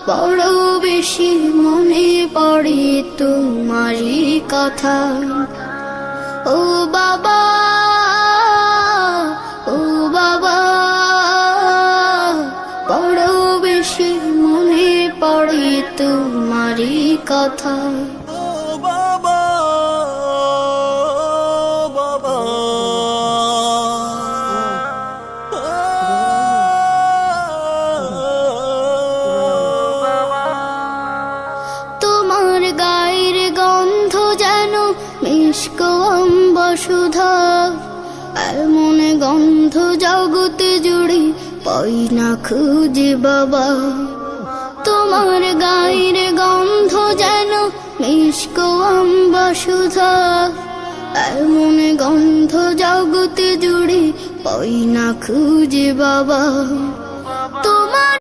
বড় বেশি মনে পড়ে তোমারই কথা। ও বাবা, ও বাবা, বড় বেশি মনে পড়ে তোমারই কথা। তোমার গায়ের গন্ধ যেন মিষ্ক অম্বসুধা, এমন গন্ধ জগতে জুড়ে পাই না খুঁজে বাবা। তোমার গায়ের গন্ধ যেন মিষ্ক অম্বসুধা, এমন গন্ধ জগতে জুড়ে পাই না খুঁজে বাবা।